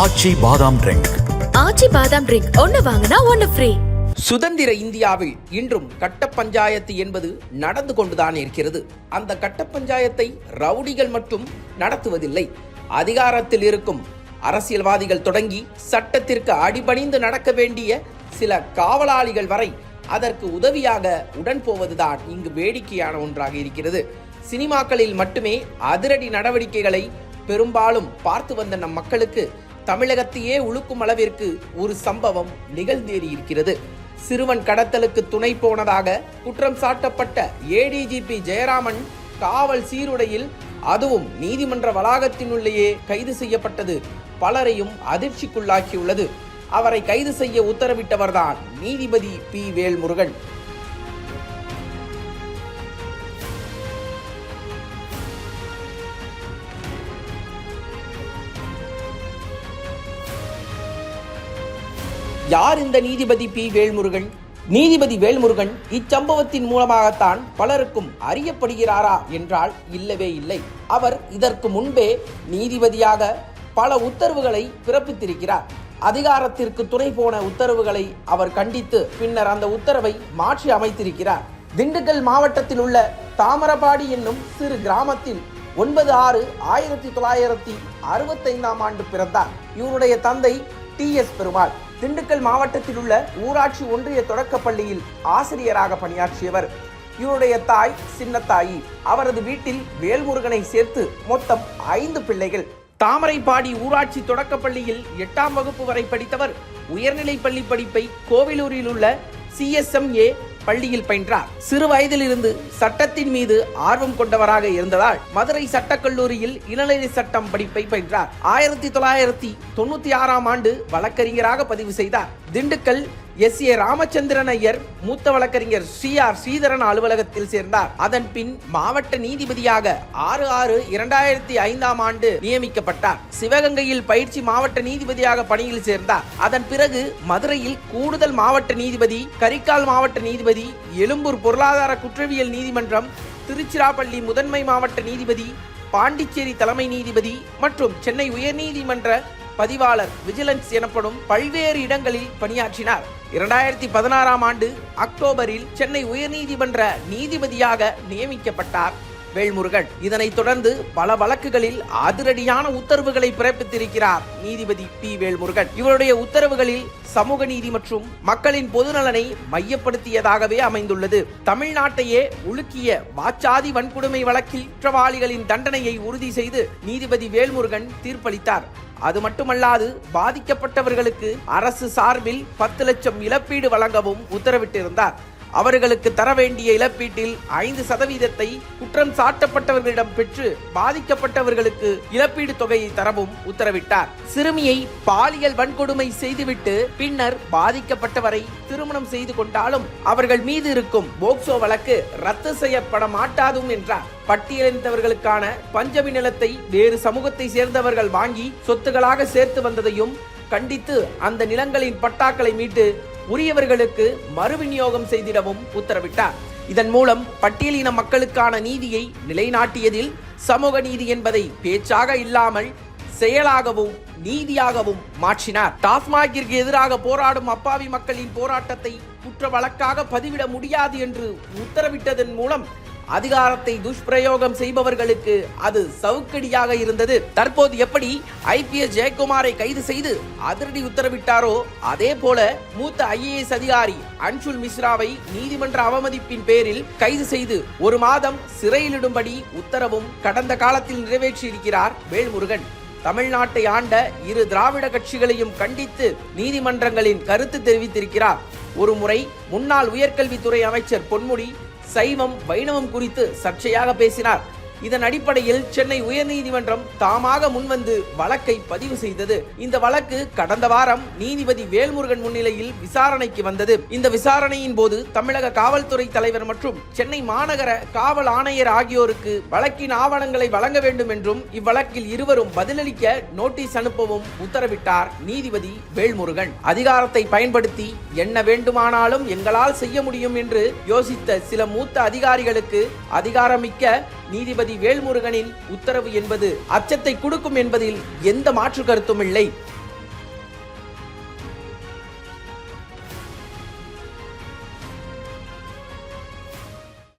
ஆச்சி பாதாம் ட்ரிங்க். ஆச்சி பாதாம் ட்ரிங்க் ஒன்னு வாங்கினா ஒன்னு ஃப்ரீ. சுதந்திர இந்தியாவில் இன்றும் கட்ட பஞ்சாயத்து என்பது நடந்து கொண்டுதான் இருக்கிறது. அந்த கட்ட பஞ்சாயத்தை ரவுடிகள் மட்டும் நடத்துவதில்லை. அதிகாரத்தில் இருக்கும் அரசியல்வாதிகள் தொடங்கி சட்டத்திற்கு அடிபணிந்து நடக்க வேண்டிய சில காவலாளிகள் வரை அதற்கு உதவியாக உடன் போவதுதான் இங்கு வேடிக்கையான ஒன்றாக இருக்கிறது. சினிமாக்களில் மட்டுமே அதிரடி நடவடிக்கைகளை பெரும்பாலும் பார்த்து வந்த நம் மக்களுக்கு தமிழகத்தையே உழுக்கும் அளவிற்கு ஒரு சம்பவம் நிகழ்ந்தேறி இருக்கிறது. சிறுவன் கடத்தலுக்கு துணை போனதாக குற்றம் சாட்டப்பட்ட ஏடிஜிபி ஜெயராமன் காவல் சீருடையில், அதுவும் நீதிமன்ற வளாகத்தினுள்ளேயே கைது செய்யப்பட்டது பலரையும் அதிர்ச்சிக்குள்ளாக்கியுள்ளது. அவரை கைது செய்ய உத்தரவிட்டவர்தான் நீதிபதி பி. வேல்முருகன். யார் இந்த நீதிபதி பி. வேல்முருகன்? நீதிபதி வேல்முருகன் இச்சம்பவத்தின் மூலமாகத்தான் பலருக்கும் அறியப்படுகிறாரா என்றால் இல்லவே இல்லை. அவர் இதற்கு முன்பே நீதிபதியாக பல உத்தரவுகளை பிறப்பித்திருக்கிறார். அதிகாரத்திற்கு துணை போன உத்தரவுகளை அவர் கண்டித்து பின்னர் அந்த உத்தரவை மாற்றி அமைத்திருக்கிறார். திண்டுக்கல் மாவட்டத்தில் உள்ள தாமரபாடி என்னும் சிறு கிராமத்தில் 9/6/1965 பிறந்தார். இவருடைய தந்தை TS பெருமாள். திண்டுக்கல் மாவட்டத்தில் உள்ள ஊராட்சி ஒன்றிய தொடக்கப்பள்ளியில் ஆசிரியராக பணியாற்றியவர். இவருடைய தாய் சின்னத்தாயி. அவரது வீட்டில் வேல்முருகனை சேர்த்து மொத்தம் 5 பிள்ளைகள். தாமரைப்பாடி ஊராட்சி தொடக்கப்பள்ளியில் 8ஆம் வகுப்பு வரை படித்தவர் உயர்நிலை பள்ளி படிப்பை கோவிலூரில் உள்ள CSMA பள்ளியில் பயின்றார். சிறு வயதிலிருந்து சட்டத்தின் மீது ஆர்வம் கொண்டவராக இருந்ததால் மதுரை சட்டக்கல்லூரியில் இளநிலை சட்டம் படிப்பை பயின்றார். 1996ஆம் ஆண்டு வழக்கறிஞராக பதிவு செய்தார். திண்டுக்கல் SA ராமச்சந்திரன் ஐயர் மூத்த வழக்கறிஞர் CR ஸ்ரீதரன் அலுவலகத்தில் சேர்ந்தார். அதன் பின் மாவட்ட நீதிபதியாக 6/6/2005ஆம் ஆண்டு நியமிக்கப்பட்டார். சிவகங்கையில் பயிற்சி மாவட்ட நீதிபதியாக பணியில் சேர்ந்தார். அதன் பிறகு மதுரையில் கூடுதல் மாவட்ட நீதிபதி, கரிக்கால் மாவட்ட நீதிபதி, எழும்பூர் பொருளாதார குற்றவியல் நீதிமன்றம், திருச்சிராப்பள்ளி முதன்மை மாவட்ட நீதிபதி, பாண்டிச்சேரி தலைமை நீதிபதி மற்றும் சென்னை உயர்நீதிமன்ற பதிவாளர் விஜிலன்ஸ் எனப்படும் பல்வேறு இடங்களில் பணியாற்றினார். 2016ஆம் ஆண்டு அக்டோபரில் சென்னை உயர்நீதிமன்ற நீதிபதியாக நியமிக்கப்பட்டார் வேல்முருகன். இதனைத் தொடர்ந்து பல வழக்குகளில் அதிரடியான உத்தரவுகளை பிறப்பித்திருக்கிறார் நீதிபதி பி. வேல்முருகன். இவருடைய உத்தரவுகளில் சமூக நீதி மற்றும் மக்களின் பொதுநலனை மையப்படுத்தியதாகவே அமைந்துள்ளது. தமிழ்நாட்டையே உலுக்கிய வாச்சாதி வன்கொடுமை வழக்கில் குற்றவாளிகளின் தண்டனையை உறுதி செய்து நீதிபதி வேல்முருகன் தீர்ப்பளித்தார். அது மட்டுமல்லாது பாதிக்கப்பட்டவர்களுக்கு அரசு சார்பில் 10 லட்சம் இழப்பீடு வழங்கவும் உத்தரவிட்டிருந்தார். அவர்களுக்கு தர வேண்டிய இழப்பீட்டில் 5% குற்றம் சாட்டப்பட்டவர்களிடம் பெற்று பாதிக்கப்பட்டவர்களுக்கு இழப்பீடு தொகையை தரவும் உத்தரவிட்டார். சிறுமியை பாலியல் வன்கொடுமை செய்துவிட்டு பின்னர் பாதிக்கப்பட்டவரை திருமணம் செய்து கொண்டாலும் அவர்கள் மீது இருக்கும் போக்சோ வழக்கு ரத்து செய்யப்பட மாட்டாதும் என்றார். பட்டியலிட்டவர்களுக்கான பஞ்சமி நிலத்தை வேறு சமூகத்தை சேர்ந்தவர்கள் வாங்கி சொத்துக்களாக சேர்த்து வந்ததையும் கண்டித்து அந்த நிலங்களின் பட்டாக்களை மீட்டு உரியவர்களுக்கு மறுவிநியோகம் செய்திடவும் உத்தரவிட்டார். இதன் மூலம் பட்டியலின மக்களுக்கான நீதியை நிலைநாட்டியதில் சமூக நீதி என்பதை பேச்சாக இல்லாமல் செயலாகவும் நீதியாகவும் மாற்றினார். டாஸ்மாகிற்கு எதிராக போராடும் அப்பாவி மக்களின் போராட்டத்தை குற்ற வழக்காக பதிவிட முடியாது என்று உத்தரவிட்டதன் மூலம் அதிகாரத்தை துஷ்பிரயோகம் செய்பவர்களுக்கு அது சவுக்கடியாக இருந்தது. தற்போது எப்படி IPS ஜெயக்குமாரை கைது செய்து அதிரடி உத்தரவிட்டாரோ அதே போல மூத்த IAS அதிகாரி அன்சுல் மிஸ்ராவை நீதிமன்ற அவமதிப்பின் பேரில் கைது செய்து 1 மாதம் சிறையிலிடும்படி உத்தரவும் கடந்த காலத்தில் நிறைவேற்றியிருக்கிறார் வேல்முருகன். தமிழ்நாட்டை ஆண்ட 2 திராவிட கட்சிகளையும் கண்டித்து நீதிமன்றங்களின் கருத்து தெரிவித்திருக்கிறார். ஒருமுறை முன்னாள் உயர்கல்வித்துறை அமைச்சர் பொன்முடி சைவம் வைணவம் குறித்து சர்ச்சையாக பேசினார். இதன் அடிப்படையில் சென்னை உயர்நீதிமன்றம் தாமாக முன்வந்து வழக்கை பதிவு செய்தது. இந்த வழக்கு கடந்த வாரம் நீதிபதி வேல்முருகன் முன்னிலையில் விசாரணைக்கு வந்தது. இந்த விசாரணையின் போது தமிழக காவல்துறை தலைவர் மற்றும் சென்னை மாநகர காவல் ஆணையர் ஆகியோருக்கு வழக்கின் ஆவணங்களை வழங்க வேண்டும் என்றும் இவ்வழக்கில் இருவரும் பதிலளிக்க நோட்டீஸ் அனுப்பவும் உத்தரவிட்டார் நீதிபதி வேல்முருகன். அதிகாரத்தை பயன்படுத்தி என்ன வேண்டுமானாலும் எங்களால் செய்ய முடியும் என்று யோசித்த சில மூத்த அதிகாரிகளுக்கு அதிகாரமிக்க நீதிபதி வேல்முருகனின் உத்தரவு என்பது அச்சத்தை கொடுக்கும் என்பதில் எந்த மாற்று கருத்தும் இல்லை.